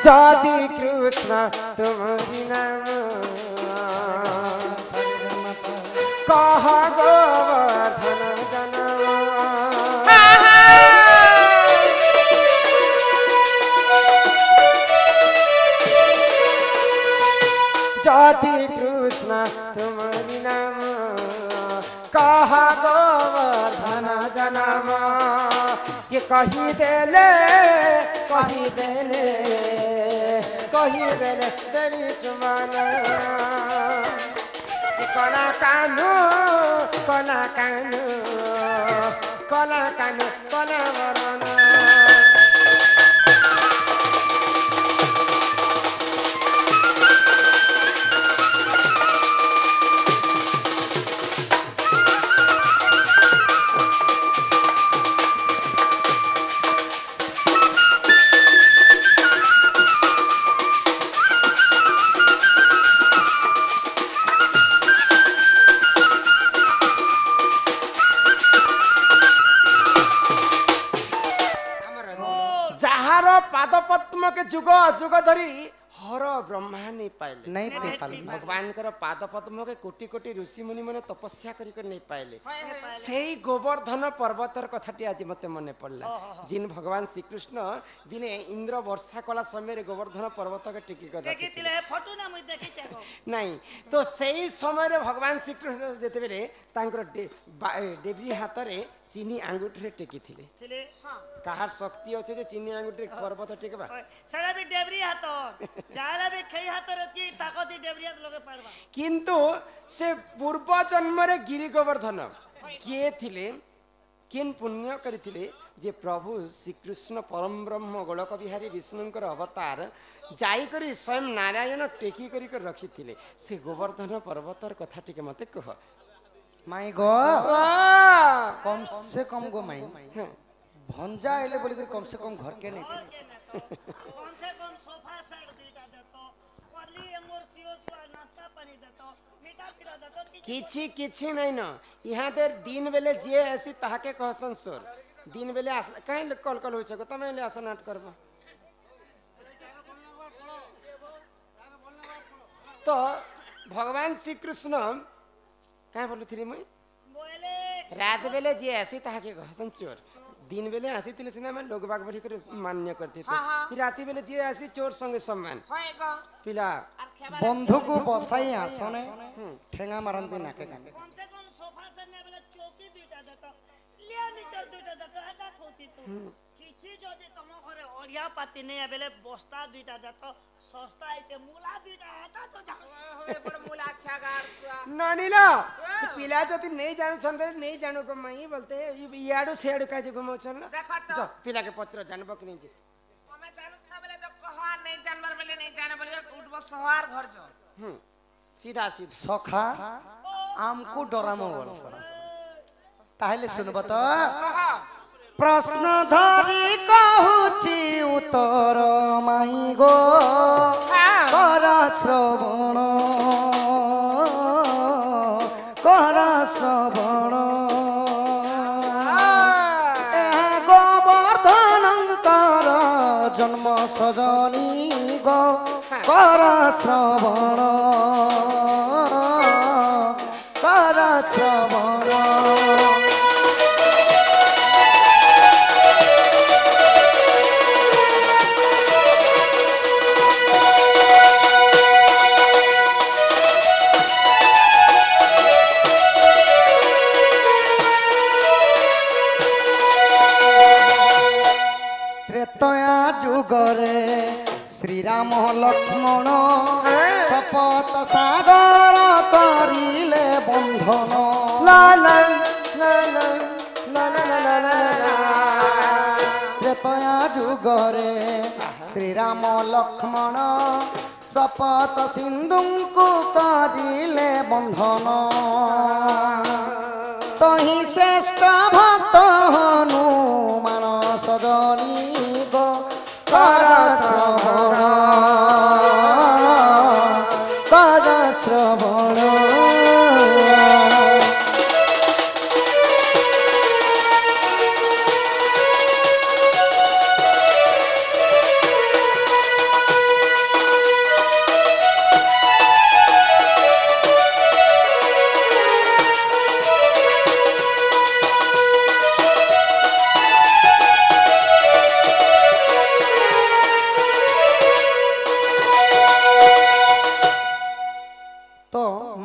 जाति कृष्ण तुम्हारी नाम कह गोवर्धन जनम जाति कृष्ण तुम्हारी नाम कह गोवर्धन जनम ये कही देले तेरी चुमान कला कानू कला वरण पादपद्म के जुग अजुग धरी हर ब्रह्मा नहीं पाइले भगवान पादपद्म के कोटि कोटि ऋषि मुनि मैंने तपस्या कर नहीं पाइले से गोवर्धन पर्वतर कथाटी आज मत मन पड़ला जिन भगवान श्रीकृष्ण दिने इंद्र वर्षा कला समय गोवर्धन पर्वत के टिकी कर नहीं तो सही समय भगवान श्रीकृष्ण जिते डेबरी हाथ में चीनी आंगुठी टेकी कहार शक्ति अच्छे जे चीनी आंगुठी पर्वत टेकबा सारा भी डेबरी हाथ जारा भी खई हाथ रखी ताकत डेबरी हाथ लगे पारबा किंतु से पूर्व जन्म रे गिरि गोवर्धन किए थिले किन पुण्य करिथिले जे प्रभु श्रीकृष्ण परम ब्रह्म गोलक बिहारी विष्णुंकर अवतार जाई करी स्वयं नारायण टेकी करी कर रखी थिले से गोवर्धन पर्वतर कथा टिके मते कह माई गो कम से कम गो माई भंजा आइले बोली कर कम से कम घर के नहीं कम से कम सोफा सेट दीटा देतो ओली एमोरसियो नाश्ता पानी देतो मीठा पीरा देतो किछि किछि नहीं न यहां देर दिन बेले जे ऐसी ताके कहसन सोर दिन बेले काहे कॉल कॉल होय छको तमे ले आसन नाट करबो तो भगवान श्री कृष्ण काहे बोलुथिरी मई बोले रात बेले जे ऐसी ताके कहसन चोर दिन बेले आसी तिले सिना में लोग बाग भरी कर मान्य करते थे फिर राती बेले जे आसी चोर संगे सम्मान पिला बंधु को बसाई आसने ठेंगा मारंती नाके काने कम से कम सोफा से ने बेले चौकी दुटा देतो लिया नीचे दुटा देतो एटा खोती तो किछि जदी तम घरे ओढ़िया पाती नै बेले बस्ता दुटा देतो सस्ता आइছে मूला दुटा एटा तो जा होय बड़ मूला छागार ननीला पिला जति नहीं जानु छन्दे नहीं जानु को मई बोलते याडू सेडू काजे घुमौ छन देखा तो पिला के पत्र जानबो कि नहीं जे हमें जानू छ बेले तो कहवा नहीं जानबर बेले नहीं जाने बोले उठबो सोहार घर जो सीधा सीधा सखा आमको डरामो बोल ताहले सुनबो तो प्रश्न धरी कहूची उत्तर माई गो कर श्रवण गोवर्धनंकर जन्म सजनी गो कर श्रवण त्रेतया जुगरे श्री राम लक्ष्मण शपथ सागर करिले बंधन त्रेतया जुगरे श्री राम लक्ष्मण शपथ सिंधु को करिले बंधन तही श्रेष्ठ भक्त हनुमान सजनी गो कर श्रवण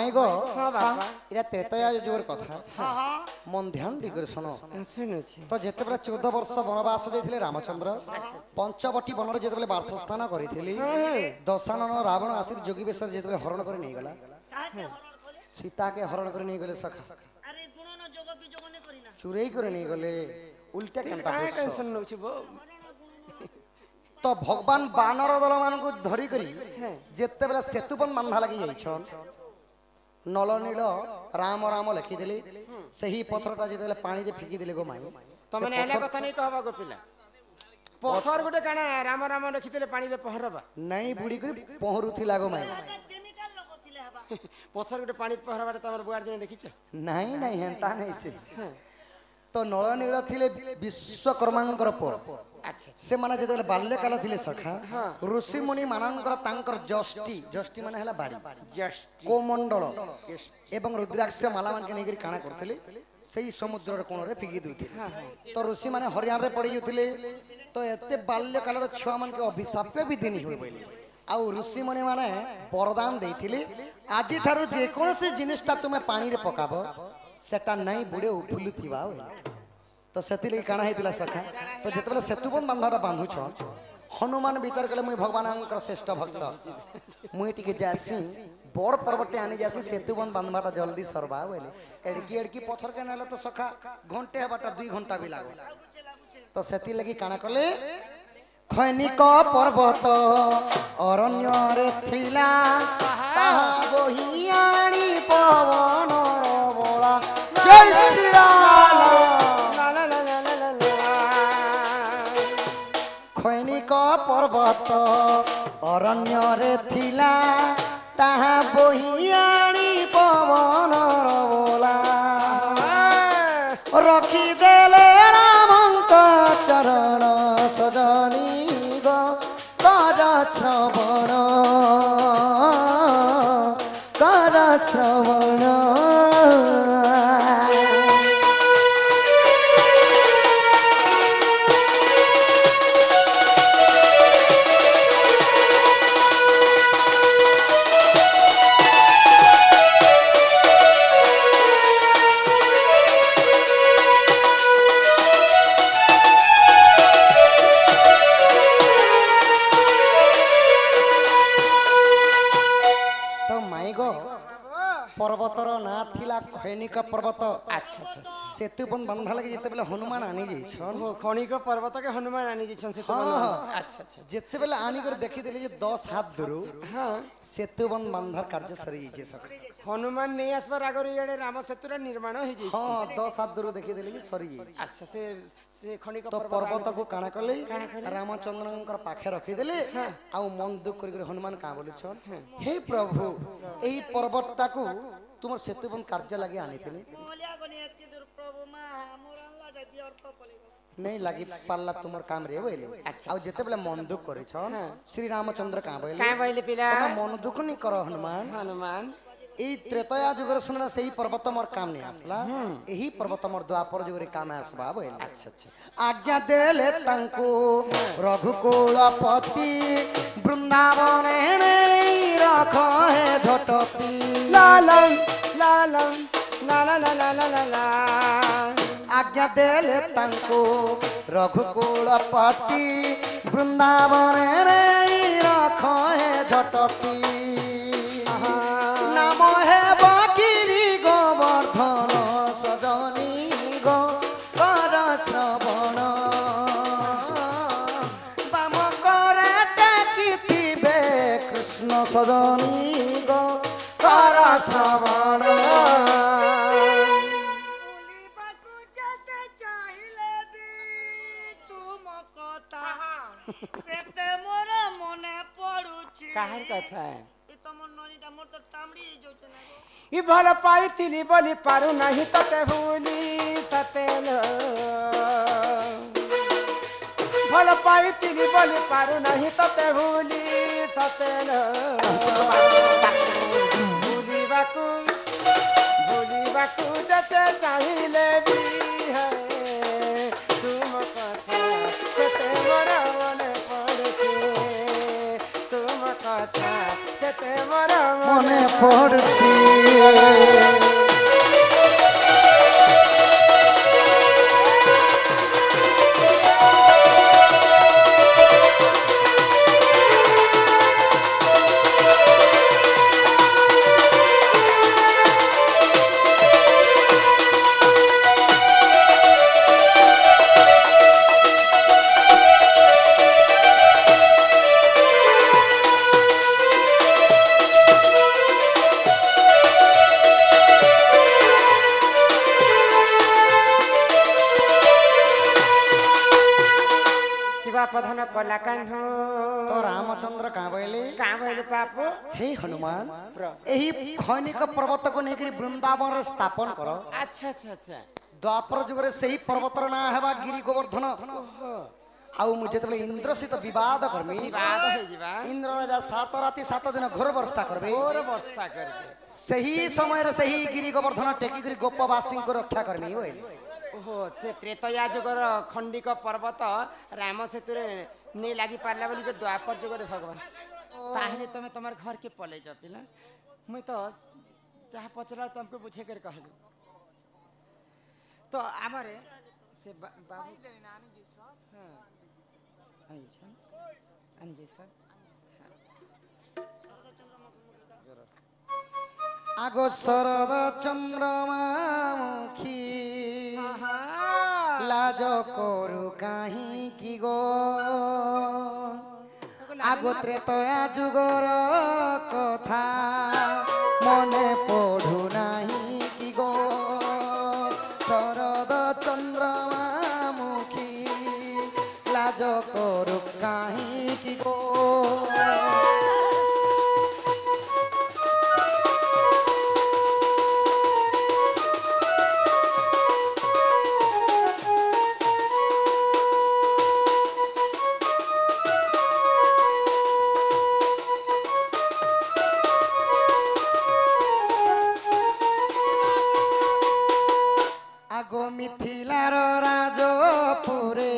माई गो हाँ बाबा इरा त्रेतया जुगर कथा हाँ हाँ मन ध्यान दिगर सुनो শুনুছি तो जेते बेला 14 वर्ष वनवास जाइथिले रामचंद्र पंचवटी वन रे जेते बेला वार्थस्थान करिथिली दशानन रावण आसिर जोगी बेसर जेते बेला हरण करे नहीं गला काहे हरण खोले सीता के हरण करे नहीं गले सखा अरे गुण न जोग बिजोग ने करी ना चुरई करे नहीं गले उल्टा केनता কাহে होइछ। টেনশন নউছি বো तो भगवान बानर दल मान को धरी करी जेते बेला सेतुबन बांधा लगी जाइछन नल नील राम राम लिखि देले सही पत्थरटा जेते बेला पानी रे फिकी देले गो माई ତମେ ଏଲା କଥା ନେଇ कहबा गो पिला पत्थर गोटे काना राम राम रखितले पानी रे पहरबा नहीं बुड़ी करी पहरुथिला गो माई केमिकल लगोतिले हबा पत्थर गोटे पानी पहरबाटे तमर बुआर दिन देखिछ नहीं नहीं हेंता नहीं से तो नल नील थिले विश्वकर्मांकर पुर अच्छा से माने जेते बाल्यकाल थिले सखा ऋषि मुनि मानंकर तांकर जष्टि जष्टि माने हला बाड़ी जस्ट कोमंडल एवं रुद्राक्ष माला मान के नेगिर काना करथिले सेही समुद्र कोण रे फिगी दुथिले तो ऋषि माने हरियाण रे पड़ी जुथिले तो एते बाल्यकाल रो छुआ मान के अभिशाप भी दिनी होय बोले आउ ऋषि मुनि माने वरदान देथिले आजि थारु जे कोनसे जिनिसटा तुमे पानी रे पकाबो सेटा नहीं बुडे उफुलु थिबा तो सेति लगी काना हेतिला सखा तो जेतबेला सेतुबन बांधाटा बांधु छ हनुमान भीतर गले मुई भगवानंकर श्रेष्ठ भक्त मुई टिके जासी बड़ पर्वते आनी जासी सेतुबन बांधबाटा जल्दी सरबा बोले एड़की एड़की पत्थर के नाले तो सखा घंटे हबाटा 2 घंटा भी लागो तो सेति लगी काना कले खैनिक पर्वत अरण्य रे थिला ताहा बहियाणी पवन बोला जय श्री राम खैनिक पर्वत अरण्य रे थिला ताहा बहियाणी पवन बोला रखी देले रामंक चरण सजनी गो कर श्रवण पर्वतर ना थिला खैनिक पर्वत अच्छा अच्छा अच्छा सेतुबन बांधा लगे जेते बेला हनुमान आनी जाइछन खनिक पर्वत के हनुमान आनी जैछन से तो अच्छा अच्छा जेते बेला आनी कर देखि देले जे 10 हाथ दूर हां सेतुबन बांधार कार्य सरी जाइछे सख हनुमान नहीं आसबार आगर इडे राम सेतुर निर्माण हो जाइछे हां 10 हाथ दूर देखि देले जे सरी जाइछे अच्छा से खनिक तो पर्वत को काना कले रामचंद्रनकर पाखे रखि देले आ मन दुख कर हनुमान का बोले छन हे प्रभु एही पर्वतटा को तुम सेतुबन कार्य लगे आनी थे मोलिया गनी एति दूर प्रभु मा हमरन ला व्यर्थ पलिगो नहीं लगी पाल्ला तुमर काम रे बोले अच्छा आ जेते बेला मन दुख करे छन श्री रामचंद्र का बोले का बोले पिला मन दुख नहीं करो हनुमान हनुमान ए त्रेतया जुगर सुनना सही पर्वत मोर काम नहीं आसला एही पर्वत मोर द्वापर जुगर काम आसबा बोले अच्छा अच्छा आज्ञा देले तांको रघुकुलपति वृंदावन रे रख है झटती लालन लालन ला ला ला ला ला ला आज्ञा देले तांको रघुकुलपति वृंदावन रे रख है झटती नाम है बकीरी गोवर्धन सजनी गो कर श्रवण बाम करे टेकिथिबे कृष्ण सजनी गो कर श्रवण बोलिबाकू जते चाहिले भी तुम कथा सेते मोर मने पडुची काहर कथा है ई तमर ननीटा मोर तो टामड़ी जोचे ना ई भल पाइतिली बोली पारु नहीं तते भूली सतेन भल पाइतिली बोली पारु नहीं तते भूली सतेन भूली बाकू जते चाहिले भी है तुम कथा सेते मोर मने पड़छे तुम কথা সেতে মোর মনে পড়ছি प्रधान कला कान्ह तो रामचंद्र कहाँ बोले पापु हे हनुमान यही खैनिक पर्वत को लेकर वृंदावन रे स्थापन कर। अच्छा अच्छा अच्छा द्वापर जुग रे सही पर्वतर ना हेबा गिरी गोवर्धन आउ मुझे तो इंद्र सहित विवाद करमी इंद्र राजा 7 राति 7 दिन घोर वर्षा करबे सही समय रे सही गिरी गोवर्धन टेकी गिरी गोपवासी को रक्षा करमी होय ओहो से त्रेतया जुगर खंडिक पर्वत राम सेतु रे ने लागी पारला बोली के द्वापर जुग रे भगवान ताहले तमे तमर घर के पले जा पिला मुई तो चाह पचरा तुमको बुझे कर कहलु तो हमारे से बाबू नानी जी साथ हां अनि जी सर आगो शरद चंद्रमा मुखी लाज करू काहीं की गो आगो त्रेतया जुगर कथा मने पढ़ू नहीं की गो शरद चंद्रमा मुखी लाज करू काहीं की गो मिथिलार राजपुरे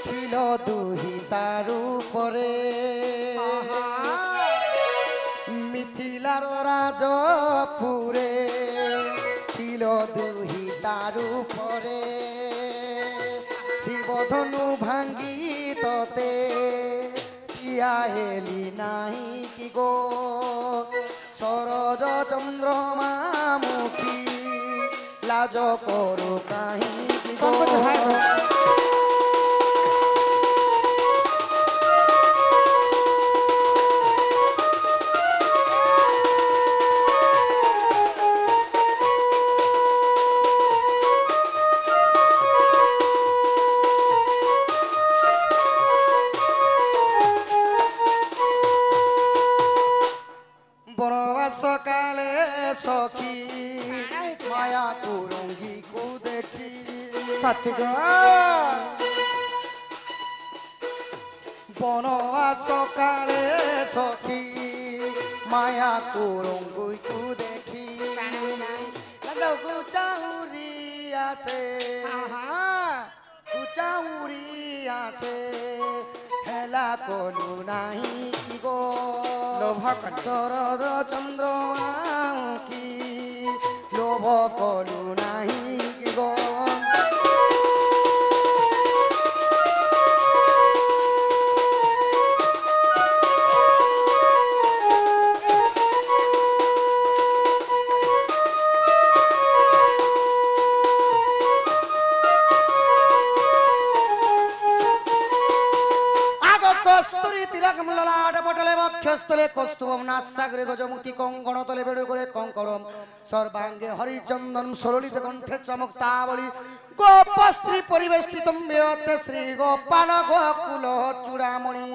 थिल दुही तारू परे मिथिलार राजपुरे थिल दुही तारू परे शिवधनु भांगी तते किया हेली नाही कि गो सरज चंद्रमा मुखी लाज करो काहीं की गो बरवास काले सखी माया कुरंगी को देखी सतगो बनवास काले सखी माया कुरंगी को देखी कुचाउरी आछे कुचाउरी आछे हेला कोलू नाही की गो शरद चंद्रमा की लोभ कलू नाही कि गो कस्तूरी तिलक ललाट पटले वक्षस्थले कौस्तुभम नासाग्रे गजमुक्ति कंकण तले बेड़ो करे कंकणम सर्वांगे हरिचंदन सलित कंठे चमक्तावली गोपस्त्री परिवेष्टितम बेयते श्री गोपाल गोकुल चूड़ामणि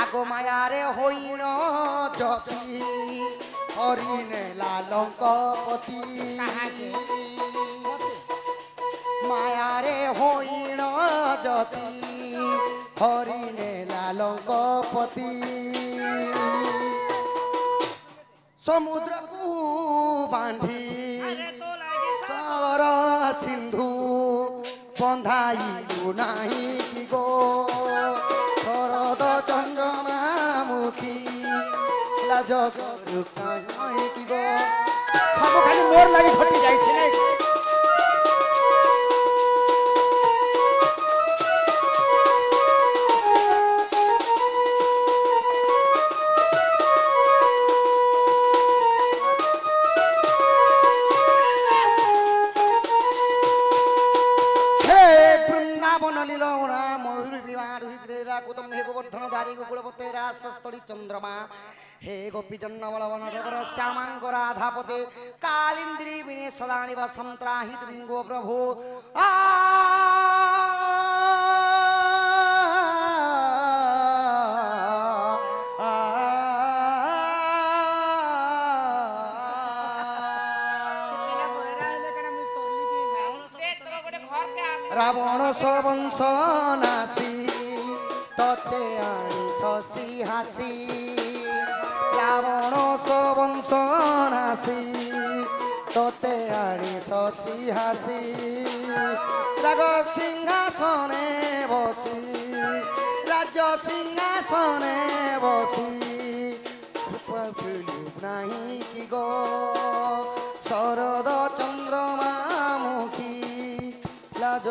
आगो माया रे होइण जति हरिने लालंक पति माया रे होइण जति हरिने लालंक पति समुद्र को বান্ধি আরে তো লাগি সাগর সিন্ধু বন্ধাইলু নাহি কি গো শরদ চন্দ্রমামুখী লাজ করু কাহি কি গো সব খালি মোর লাগি ঘটি যাইছে না চন্দ্রমা হে গোপী জন্য বলবন শ্যামাঙ্গ রাধাপতে কালিন্দ্রী বিনে সদানিব সন্ত্রাহিত বিঙ্গো প্রভু রাবণ সবংশ নাসি ততে আনি শশী হাসি রাবণ সবংশ নাসি ততে আনি শশী হাসি রাগ সিংহাসনে বসি রাজ্য সিংহাসনে বসি নাহি কি গো শরদ চন্দ্রমা মুখী লাজ